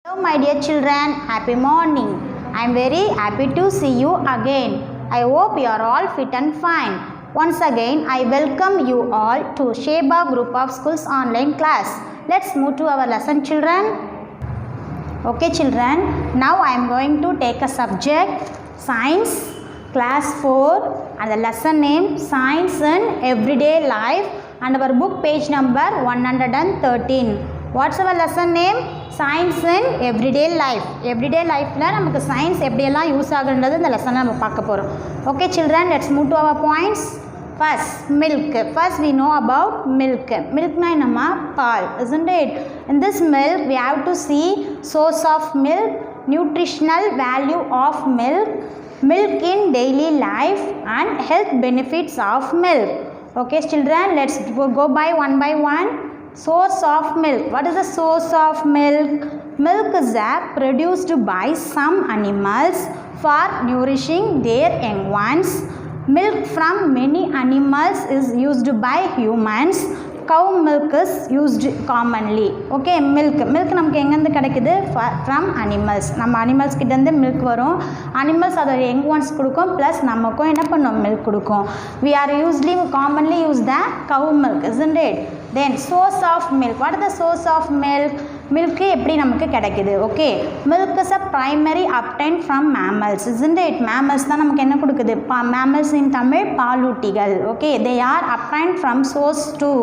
Hello my dear children, happy morning. I am very happy to see you again. I hope you are all fit and fine. Once again, I welcome you all to Sheba Group of Schools online class. Let's move to our lesson, children. Okay children, now I am going to take a subject, Science, class 4 and the lesson name Science in Everyday Life and our book page number 113. What's our lesson name? Science in Everyday Life. Everyday life la namakku science eppadiella use agundradhu indha lesson la nam paaka porom. Okay children, let's move to our points. First, milk. First we know about milk. Milk na enama paal, isn't it? In this milk we have to see source of milk, nutritional value of milk, milk in daily life and health benefits of milk. Okay children, let's go by one. Source of milk. What is the source of milk? Milk is produced by some animals for nourishing their young ones. Milk from many animals is used by humans. Cow milk is used commonly. Okay, milk நமக்கு எங்கேருந்து கிடைக்குது? From animals. நம்ம animals கிட்டேருந்து milk வரும். Animals அதோட young ones கொடுக்கும், plus நமக்கும் என்ன பண்ணும்? Milk கொடுக்கும். We are commonly use the cow milk, isn't it? Then source of milk. What is the source of milk? Milk எப்படி நமக்கு கிடைக்குது? Okay, milk is a primary obtained from mammals, isn't it? Mammals தான் நமக்கு என்ன கொடுக்குது? Mammals in Tamil பாலூட்டிகள். Okay, they are obtained from source 2.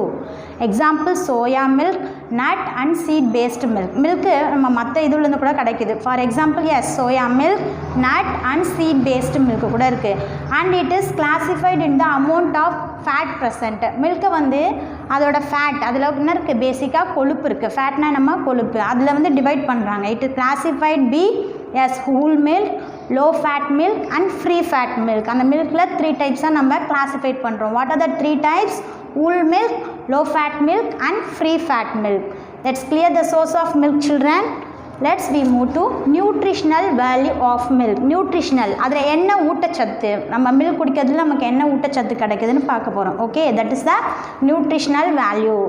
Example, soya milk, nut and seed based milk. Milk நம்ம மற்ற இதுலேருந்து கூட கிடைக்குது. For example, yes, soya milk, nut and seed based milk கூட இருக்கு. And it is classified in the amount of fat present. Milk வந்து அதோட fat அதில் என்ன இருக்குது? பேசிக்காக கொழுப்பு இருக்குது. ஃபேட்னா நம்ம கொழுப்பு அதில் வந்து டிவைட் பண்ணுறாங்க. It is classified be as whole milk, low fat milk and free fat milk. அந்த மில்கில் 3 டைப்ஸாக நம்ம கிளாசிஃபைட் பண்ணுறோம். What are the 3 types? Whole milk, low fat milk and free fat milk. Let's clear the source of milk children. Let's we move to nutritional value of milk. Nutritional அதில் என்ன ஊட்டச்சத்து நம்ம milk குடிக்கிறதுல நமக்கு என்ன ஊட்டச்சத்து கிடைக்குதுன்னு பார்க்க போகிறோம். Okay, that is the nutritional value.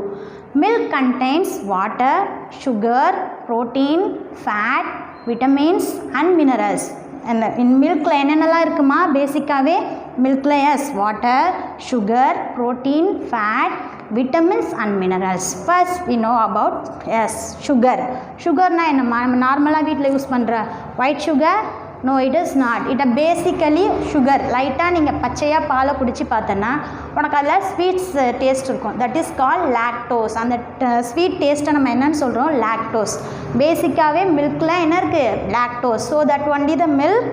Milk contains water, sugar, protein, fat, vitamins and minerals. And in milk என்னென்னலாம் இருக்குமா? பேசிக்காகவே milk yes, water, sugar, protein, fat, vitamins and minerals. First we know about yes, sugar. Sugar na என்னமா? நம்ம நார்மலாக வீட்டில் use பண்ணுற white sugar? No, it is not. It is basically sugar. லைட்டாக நீங்கள் பச்சையாக பாலை குடிச்சு பார்த்தோன்னா உனக்கு அதில் ஸ்வீட்ஸ் டேஸ்ட் இருக்கும். That is call lactose. அந்த ஸ்வீட் டேஸ்ட்டை நம்ம என்னன்னு சொல்கிறோம்? லாக்டோஸ். பேசிக்காகவே மில்கில் என்ன இருக்குது? Lactose. So that only the milk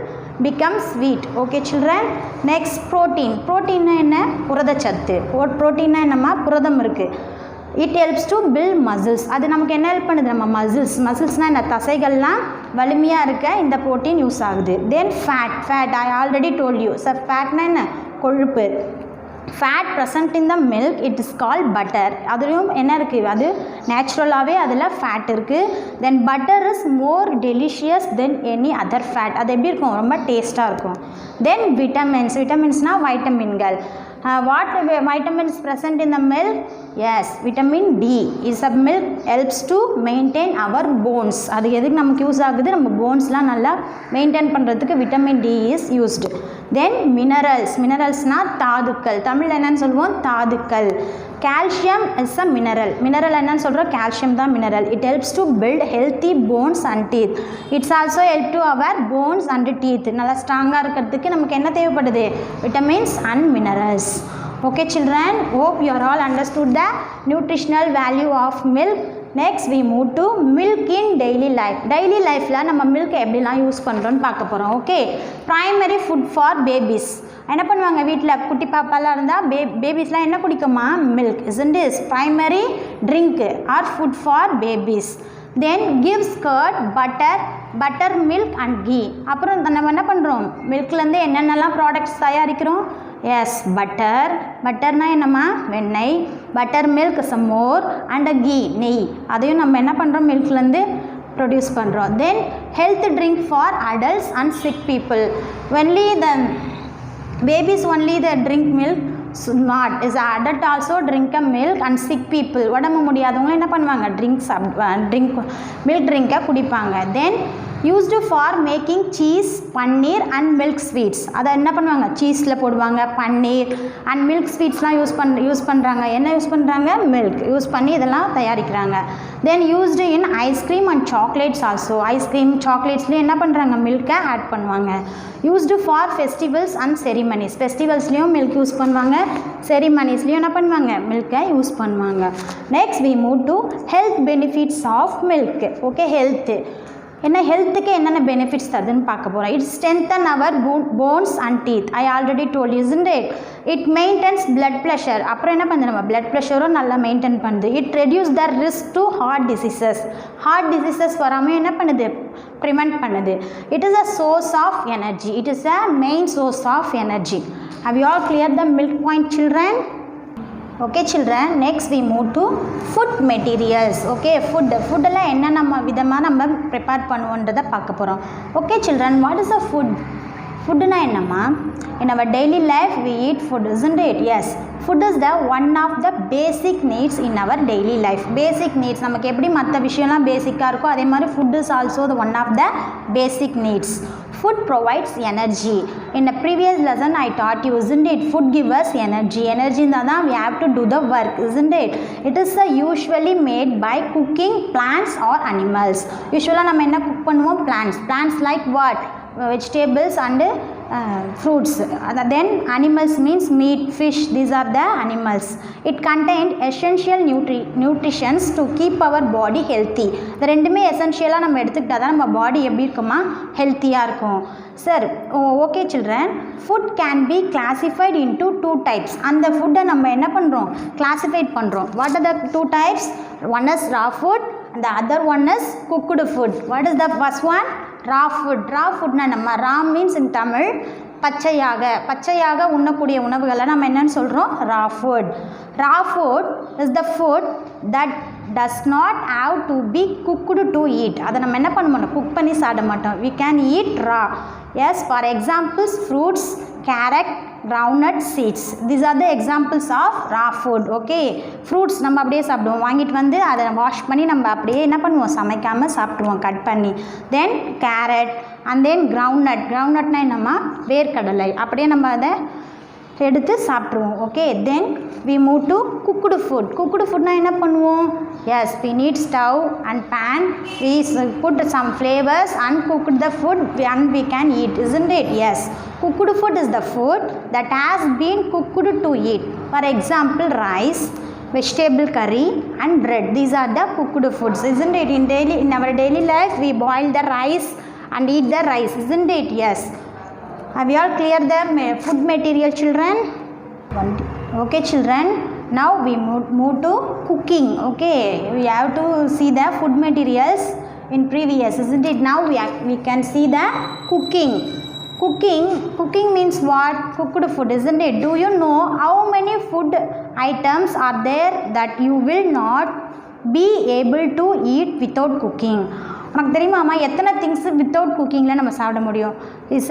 become sweet. Okay children, next protein. Protein என்ன? புரதச்சத்து. புரோட்டீன்னா என்னம்மா? புரதம் இருக்குது. It helps to build muscles. அது நமக்கு என்ன ஹெல்ப் பண்ணுது? நம்ம மசில்ஸ்னால் என்ன? தசைகள்லாம் வலிமையாக இருக்க இந்த ப்ரோட்டீன் யூஸ் ஆகுது. Then fat I already told you. ஃபேட்னா என்ன? கொழுப்பு. Fat present in the milk it is call butter. அதுலேயும் என்ன இருக்குது? அது நேச்சுரலாகவே அதில் ஃபேட் இருக்குது. Then butter is more delicious than any other fat. அது எப்படி இருக்கும்? ரொம்ப டேஸ்ட்டாக இருக்கும். தென் விட்டமின்ஸ்னால் வைட்டமின்கள். What vitamins present in the milk? Yes, vitamin D is a milk helps to maintain our bones. அது எதுக்கு நமக்கு யூஸ் ஆகுது? நம்ம போன்ஸ்லாம் நல்லா மெயின்டைன் பண்ணுறதுக்கு விட்டமின் டி இஸ் யூஸ்டு. தென் மினரல்ஸ்னால் தாதுக்கள். தமிழில் என்னன்னு சொல்லுவோம்? தாதுக்கள். கால்சியம் இஸ் அ மினரல் என்னன்னு சொல்கிறோம்? கால்சியம் தான் mineral. It helps to build healthy bones and teeth. It's also help to our bones and teeth. நல்லா ஸ்ட்ராங்காக இருக்கிறதுக்கு நமக்கு என்ன தேவைப்படுது? Vitamins and minerals. Okay children, hope you are all understood the nutritional value of milk. Next we move to milk in daily life. Daily lifeல நம்ம milk எப்படிலாம் use பண்ணுறோன்னு பார்க்க போகிறோம். Okay, primary food for babies. என்ன பண்ணுவாங்க? வீட்டில் குட்டி பாப்பாலாம் இருந்தால் பேபிஸ்லாம் என்ன குடிக்குமா? Milk. isn't it? Primary drink or food for babies. Then gives curd, butter milk and ghee. அப்புறம் நம்ம என்ன பண்ணுறோம்? மில்க்லேருந்து என்னென்னலாம் ப்ராடக்ட்ஸ் தயாரிக்கிறோம்? எஸ், பட்டர்னா என்னம்மா? வெண்ணெய். Butter milk some more and ghee, நெய். அதையும் நம்ம என்ன பண்ணுறோம்? மில்க்லேருந்து ப்ரொடியூஸ் பண்ணுறோம். Then health drink for adults and sick people. Only the babies only the drink milk not is adult also drink a milk and sick people உடம்பு முடியாதவங்க என்ன பண்ணுவாங்க milk drink குடிப்பாங்க. then used for making cheese, paneer and milk sweets. அதை என்ன பண்ணுவாங்க சீஸில் போடுவாங்க, பன்னீர் and milk sweetsலாம் use பண்ணுறாங்க. என்ன யூஸ் பண்ணுறாங்க milk யூஸ் பண்ணி இதெல்லாம் தயாரிக்கிறாங்க. then used in ice cream and chocolates also. Ice cream சாக்லேட்ஸ்லேயும் என்ன பண்ணுறாங்க மில்கை ஆட் பண்ணுவாங்க. used for festivals and ceremonies. ஃபெஸ்டிவல்ஸ்லேயும் மில்க் யூஸ் பண்ணுவாங்க, செரிமனிஸ்லேயும் என்ன பண்ணுவாங்க மில்கை யூஸ் பண்ணுவாங்க. Next we move to health benefits of milk. Okay health என்ன ஹெல்த்துக்கு என்னென்ன பெனிஃபிட்ஸ் தருதுன்னு பார்க்க போகிறோம். It strengthen our bones and teeth. I already told isn't it? It maintains blood pressure. அப்புறம் என்ன பண்ணுது நம்ம பிளட் ப்ரெஷரும் நல்லா மெயின்டைன் பண்ணுது. It reduce the risk to heart diseases வராமல் என்ன பண்ணுது ப்ரிவெண்ட் பண்ணுது. It is a source of energy. It is a main source of energy. How you all clear the milk point children? okay children, next we move to food materials. okay food எல்லாம் என்ன நம்ம விதமாக நம்ம prepare பண்ணுவோன்றதை பார்க்க போகிறோம். okay children, what is a foodனா என்னம்மா? in our daily life we eat food, isn't it? yes, food is the one of the basic needs in our daily life. basic needs நமக்கு எப்படி மற்ற விஷயம்லாம் பேசிக்காக இருக்கோ அதே மாதிரி food is also the one of the basic needs. food provides energy. in the previous lesson I taught you, isn't it? food gives us energy இருந்தால் தான் we have to do the work, isn't it? it is usually made by cooking plants or animals. usually நம்ம என்ன cook பண்ணுவோம் plants like what? vegetables and fruits. then animals means meat, fish, these are the animals. it contained essential nutritions to keep our body healthy. இந்த ரெண்டுமே எசென்ஷியலாக நம்ம எடுத்துக்கிட்டா தான் நம்ம பாடி எப்படி இருக்குமா ஹெல்த்தியாக இருக்கும். Sir okay children, food can be classified into 2 types. அந்த ஃபுட்டை நம்ம என்ன பண்ணுறோம் கிளாசிஃபைட் பண்ணுறோம். What are the 2 types? one is raw food and the other one is cooked food. what is the first one? raw foodனா நம்ம raw means in Tamil பச்சையாக உண்ணக்கூடிய உணவுகளை நம்ம என்னன்னு சொல்கிறோம் raw food is the food that does not have to be cooked to eat. அதை நம்ம என்ன பண்ண மாட்டோம் குக் பண்ணி சாப்பிட மாட்டோம். we can eat raw. yes, for examples fruits, carrot, groundnut, seeds. these are the examples of raw food. okay, fruits நம்ம அப்படியே சாப்பிடுவோம், வாங்கிட்டு வந்து அதை வாஷ் பண்ணி நம்ம அப்படியே என்ன பண்ணுவோம் சமைக்காமல் சாப்பிடுவோம் கட் பண்ணி. then carrot and then groundnutனா என்னம்மா வேர்க்கடலை, அப்படியே நம்ம அதை எடுத்து சாப்பிட்ருவோம். Okay, then we move to cooked foodனா என்ன பண்ணுவோம்? yes, we need stove and pan, we put some flavors and cook the food and we can eat, isn't it? yes, cooked food is the food that has been cooked to eat. for example rice, vegetable curry and bread. these are the cooked foods, isn't it? in our daily life we boil the rice and eat the rice, isn't it? yes. have you all cleared the food material children? okay children, now we move to cooking. okay, we have to see the food materials in previous, isn't it? now we can see the cooking means what? cooked food, isn't it? do you know how many food items are there that you will not be able to eat without cooking? உனக்கு தெரியுமாம்மா எத்தனை things without குக்கிங்கில் நம்ம சாப்பிட முடியும்? Is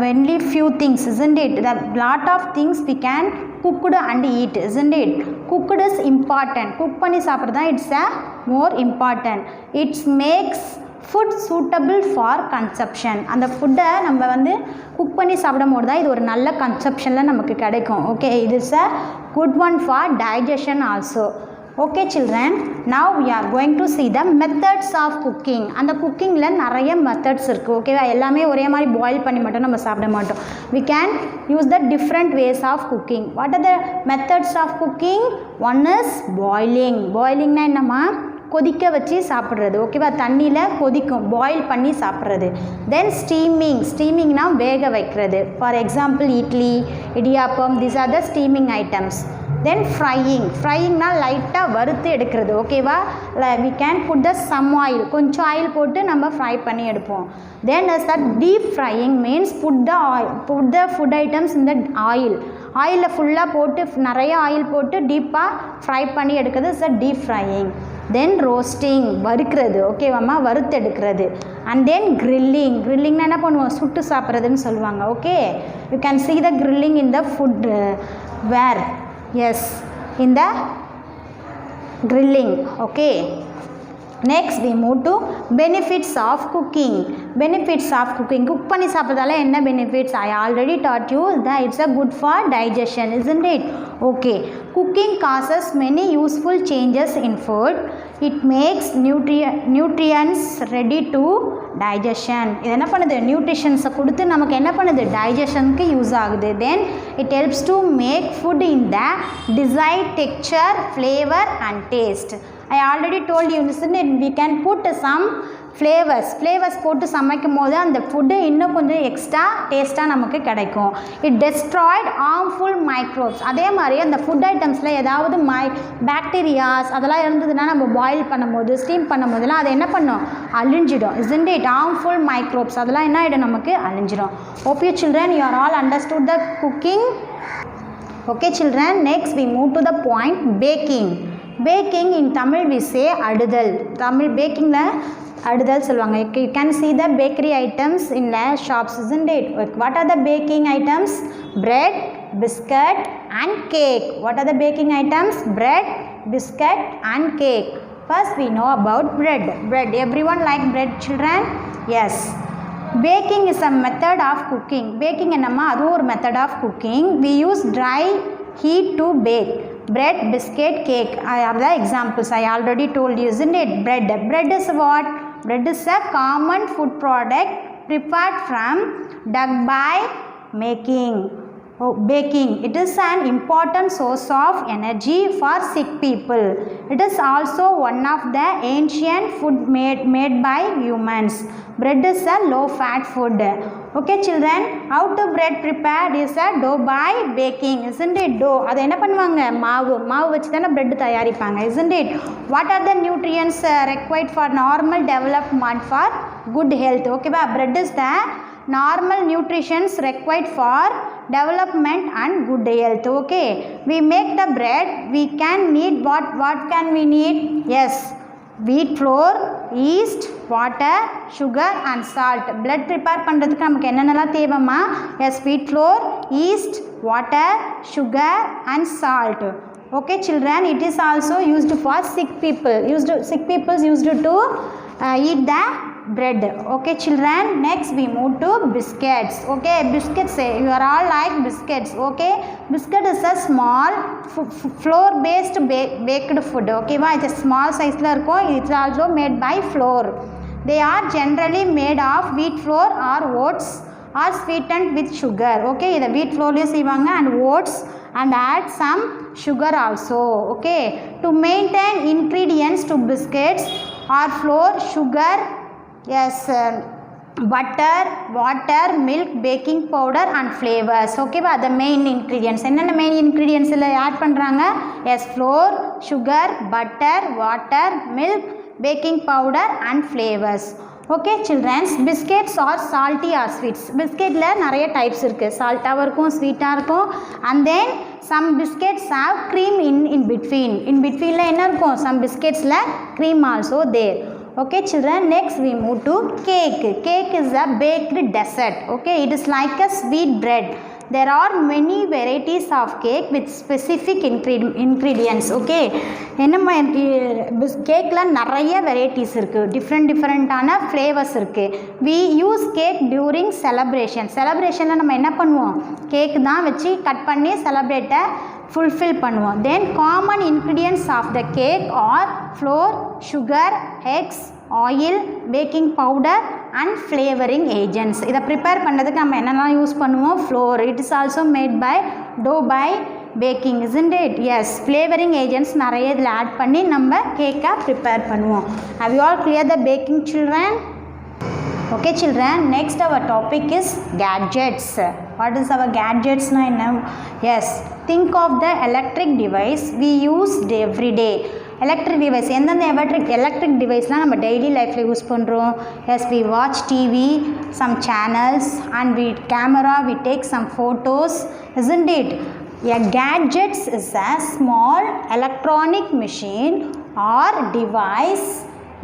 only few things, isn't it? the lot of things we can cooked and eat, isn't it? cooked is important. Cook பண்ணி சாப்பிட்றது தான் it's more important. it makes food suitable for consumption. அந்த ஃபுட்டை நம்ம வந்து குக் பண்ணி சாப்பிடும் போது தான் இது ஒரு நல்ல கன்சப்ஷனில் நமக்கு கிடைக்கும். Okay, it is a good one for digestion also. okay children, now we are going to see the methods of cooking. அந்த குக்கிங்கில் நிறைய மெத்தட்ஸ் இருக்குது. ஓகேவா, எல்லாமே ஒரே மாதிரி பாயில் பண்ணி மட்டும் நம்ம சாப்பிட மாட்டோம். we can use the different ways of cooking. what are the methods of cooking? one is boilingனா என்னம்மா கொதிக்க வச்சு சாப்பிட்றது. ஓகேவா, தண்ணியில் கொதிக்கும் பாயில் பண்ணி சாப்பிட்றது. தென் ஸ்டீமிங்னா வேக வைக்கிறது. For example idli, idiyappam, these are the steaming items. then fryingனா லைட்டாக வறுத்து எடுக்கிறது. ஓகேவா, we can put the some oil, கொஞ்சம் ஆயில் போட்டு நம்ம ஃப்ரை பண்ணி எடுப்போம். then as that deep frying means put the food items in the ஆயிலில் ஃபுல்லாக போட்டு நிறைய ஆயில் போட்டு டீப்பாக ஃப்ரை பண்ணி எடுக்கிறது is deep frying. Then roasting வறுக்கிறது. ஓகேவாம்மா, வறுத்து எடுக்கிறது. அண்ட் தென் கிரில்லிங்னா என்ன பண்ணுவோம் சுட்டு சாப்பிட்றதுன்னு சொல்லுவாங்க. Okay, you can see the grilling in the food Where? Yes, in the grilling. Okay. Next we move to benefits of cooking. Benefits of cooking. Cook பண்ணி சாப்பிட்றதால என்ன benefits? I already taught you that it's a good for digestion, isn't it? Okay. Cooking causes many useful changes in food. It makes nutrients ready to digestion. இது என்ன பண்ணுது? நியூட்ரிஷன்ஸை கொடுத்து நமக்கு என்ன பண்ணுது? டைஜஷனுக்கு use ஆகுது. Then it helps to make food in the desired texture, flavor and taste. I already told you, listen, we can put some flavors போட்டு சமைக்கும் போது அந்த ஃபுட்டு இன்னும் கொஞ்சம் எக்ஸ்ட்ரா டேஸ்ட்டாக நமக்கு கிடைக்கும். It Detroit harmful microbes. அதே மாதிரி அந்த ஃபுட் ஐட்டம்ஸில் ஏதாவது பாக்டீரியாஸ் அதெல்லாம் இருந்ததுன்னா நம்ம பாயில் பண்ணும்போது ஸ்டீம் பண்ணும்போதெல்லாம் அது என்ன பண்ணும்? அழிஞ்சிடும். isn't it? ஹார்ம்ஃபுல் மைக்ரோப்ஸ் அதெல்லாம் என்ன ஆகிடும்? நமக்கு அழிஞ்சிடும். hope you children you are all understood the cooking. Okay children, next we move to the point baking. Baking in Tamil we say adudal. Tamil baking la adudal சொல்வாங்க. You can see the bakery items in the shops, isn't it? What are the baking items? Bread, biscuit and cake. What are the baking items? Bread, biscuit and cake. First we know about bread. Bread. Everyone like bread children? Yes. Baking is a method of cooking. Baking என்னமா? அது ஒரு method of cooking. We use dry heat to bake. Bread, biscuit, cake are the examples. I already told you, isn't it? Bread is what? Bread is a common food product prepared from dough by baking. It is an important source of energy for sick people. It is also one of the ancient food made by humans. Bread is a low fat food. Okay children, how to bread prepared is a dough by baking, isn't it? Dough அது என்ன பண்ணுவாங்க? மாவு வச்சு தானே bread தயாரிப்பாங்க, isn't it? What are the nutrients required for normal development for good health? Okay ba, bread is the normal nutritions required for development and good health. Okay, we make the bread, we can need what can we need? Yes, wheat flour, yeast, water, sugar and salt. Bread prepare பண்றதுக்கு நமக்கு என்னென்னலாம் தேவைமா? Yes, wheat flour, yeast, water, sugar and salt. Okay children, it is also used for sick people. Sick people used to eat the bread. Okay children, next we move to biscuits. Okay, biscuits, you are all like biscuits. Okay, biscuit is a small flour based baked food. Okay va, it is small size la irukum. It is also made by flour. They are generally made of wheat flour or oats or sweetened with sugar. Okay, the wheat flour la seivanga and oats and add some sugar also. Okay, to maintain ingredients to biscuits are flour, sugar, yes, butter, water, milk, baking powder and flavors. Okay ba, the main ingredients. என்னென்ன main ingredients ல add பண்றாங்க? Yes, flour, sugar, butter, water, milk, baking powder and flavors. Okay children, biscuits are salty or sweets. Biscuit ல நிறைய types இருக்கு. சால்ட்டாவும் இருக்கும், ஸ்வீட்டா இருக்கும். And then some biscuits have cream in between. In between ல என்ன இருக்கும்? Some biscuits ல cream also there. Okay children, next we move to cake. Cake is a baked dessert. Okay, it is like a sweet bread. There are many varieties of cake with specific ingredients. Okay, என்னமா கேக்ல நிறைய varieties இருக்கு, different flavors இருக்கு. We use cake during celebrationல நம்ம என்ன பண்ணுவோம்? Cake தான் வச்சு கட் பண்ணி செலிப்ரேட்டை fulfill பண்ணுவோம். Then common ingredients of the cake are flour, sugar, eggs, oil, baking powder and flavoring agents. இதை ப்ரிப்பேர் பண்ணுறதுக்கு நம்ம என்னெல்லாம் யூஸ் பண்ணுவோம்? flour. It is also made by dough by baking, isn't it? Yes, flavoring agents நிறைய இதில் add பண்ணி நம்ம கேக்கை ப்ரிப்பேர் பண்ணுவோம். Have you all clear the baking children? Okay children, next our topic is gadgets. What is our gadgets now? Yes, think of the electric device we use every day. Electric device, எந்தெந்த electric deviceலாம் நம்ம daily lifeல use பண்ணுறோம்? Yes, we watch TV, some channels and we take some photos, isn't it? A gadgets is a small electronic machine or device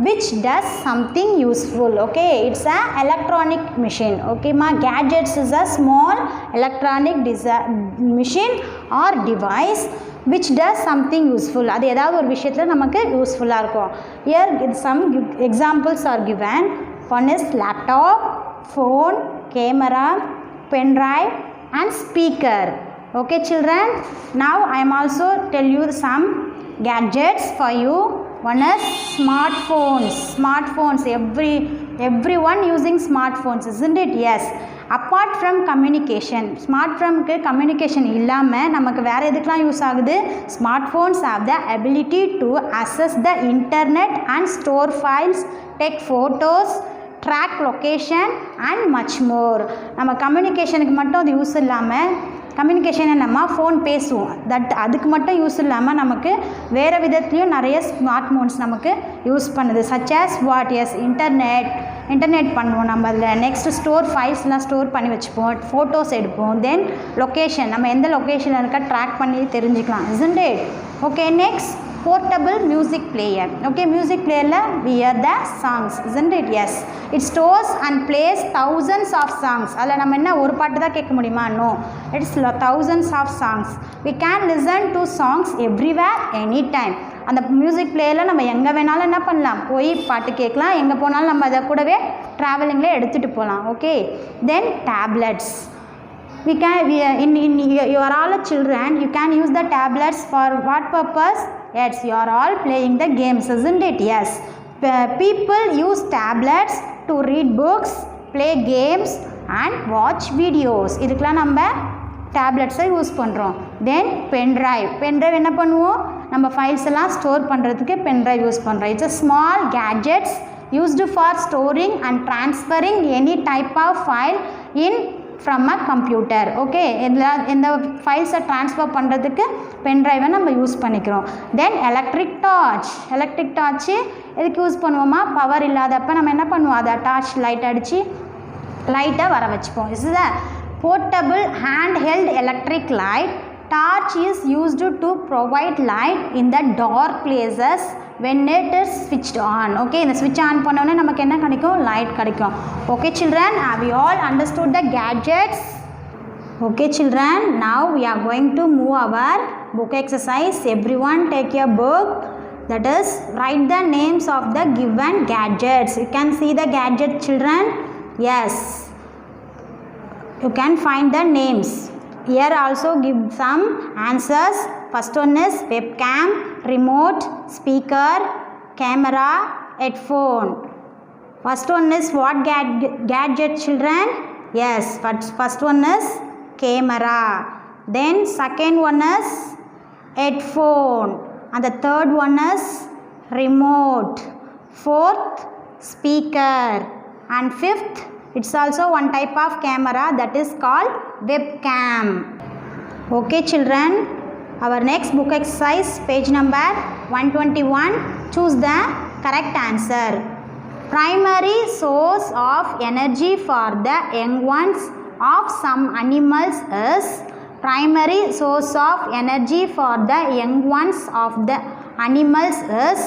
which does something useful. Okay, it's a electronic machine. Okay ma, gadgets is a small electronic machine or device which does something useful. அது ஏதாவது ஒரு விஷயத்தில் நமக்கு யூஸ்ஃபுல்லாக இருக்கும். Here some examples are given. One is laptop, phone, camera, pen drive and speaker. Okay children, now I am also tell you some gadgets for you. One is smartphones. Everyone using smartphones, isn't it? Yes. Apart from communication, smartphone communication இல்லாமல் நமக்கு வேறு எதுக்கெலாம் use ஆகுது? Smartphones have the ability to access the internet and store files, take photos, track location and much more. நம்ம கம்யூனிகேஷனுக்கு மட்டும் அது use இல்லாமல், கம்யூனிகேஷனை நம்ம phone பேசுவோம், அதுக்கு மட்டும் யூஸ் இல்லாமல் நமக்கு வேறு விதத்துலேயும் நிறைய ஸ்மார்ட் ஃபோன்ஸ் நமக்கு யூஸ் பண்ணுது. Such as what? Yes, internet பண்ணுவோம் நம்ம அதில். நெக்ஸ்ட் ஸ்டோர் ஃபைல்ஸ்லாம் ஸ்டோர் பண்ணி வச்சுப்போம், ஃபோட்டோஸ் எடுப்போம். தென் லொக்கேஷன், நம்ம எந்த லொக்கேஷனில் இருக்க ட்ராக் பண்ணி தெரிஞ்சுக்கலாம், isn't it? Okay, next portable music player. Okay, music player la we hear the songs, isn't it? Yes, it stores and plays thousands of songs. Alla நம்ம என்ன ஒரு பாட்டு தான் கேட்க முடியுமா? No, it's thousands of songs. We can listen to songs everywhere anytime. அந்த music பிளேயரில் நம்ம எங்கே வேணாலும் என்ன பண்ணலாம், போய் பாட்டு கேட்கலாம், எங்கே போனாலும் நம்ம அதை கூடவே ட்ராவலிங்கில் எடுத்துகிட்டு போகலாம். Okay, then tablets. We can you are all children, you can use the tablets for what purpose? Yes, you are all playing the games, isn't it? Yes, people use tablets to read books, play games and watch videos. இதுக்கெல்லாம் நம்ம டேப்லெட்ஸை use பண்ணுறோம். தென் pen drive என்ன பண்ணுவோம், நம்ம files எல்லாம் store பண்ணுறதுக்கு pen drive use பண்ணுறோம். It's a small gadgets used for storing and transferring any type of file in from a computer. Okay, இந்த ஃபைல்ஸை ட்ரான்ஸ்ஃபர் பண்ணுறதுக்கு பென்ட்ரைவை நம்ம யூஸ் பண்ணிக்கிறோம். தென் எலக்ட்ரிக் டார்ச்சு எதுக்கு யூஸ் பண்ணுவோமா? பவர் இல்லாதப்போ நம்ம என்ன பண்ணுவோம், அதை டார்ச் லைட் அடித்து லைட்டை வர வச்சுப்போம். Is the portable hand held electric light. Torch is used to provide light in the dark places when it is switched on. Okay, இந்த switch on பண்ணோன்னே நமக்கு என்ன கிடைக்கும்? Light கிடைக்கும். Okay children, have you all understood the gadgets? Okay children, now we are going to move our book exercise. Everyone take your book, that is write the names of the given gadgets. You can see the gadget children. Yes, you can find the names. Here also give some answers. First one is webcam, remote, speaker, camera, headphone. First one is what gadget children? Yes, first one is camera. Then second one is headphone. And the third one is remote. Fourth, speaker. And fifth, it's also one type of camera, that is called webcam. Okay children, our next book exercise, page number 121. Choose the correct answer. Primary source of energy for the young ones of some animals is. Primary source of energy for the young ones of the animals is.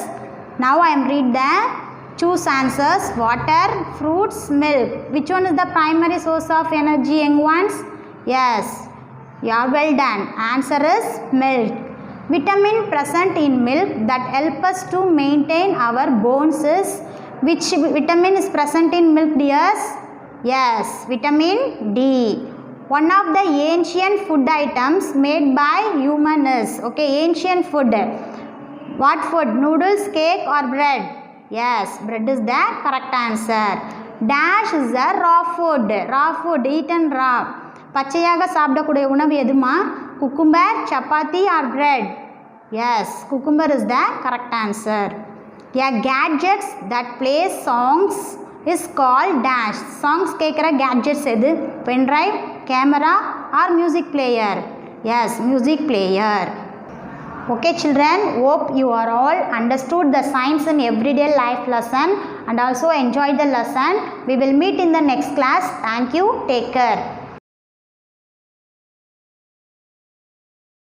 Now I am read the choose answers. Water, fruits, milk. Which one is the primary source of energy, young ones? Yes, you are well done. Answer is milk. Vitamin present in milk that help us to maintain our bones is. Which vitamin is present in milk, dears? Yes, vitamin D. One of the ancient food items made by human is. Okay, ancient food. What food? Noodles, cake or bread? Yes, bread is the correct answer. Dash is a raw food eaten raw. பச்சையாக சாப்பிடக்கூடிய உணவு எதுமா? Cucumber, chapati or bread? Yes, cucumber is the correct answer. A gadgets that play songs is called dash. Songs கேட்குற gadgets எது? Pen drive, camera or music player? Yes, music player. Okay children, hope you are all understood the science in everyday life lesson and also enjoyed the lesson. We will meet in the next class. Thank you. Take care.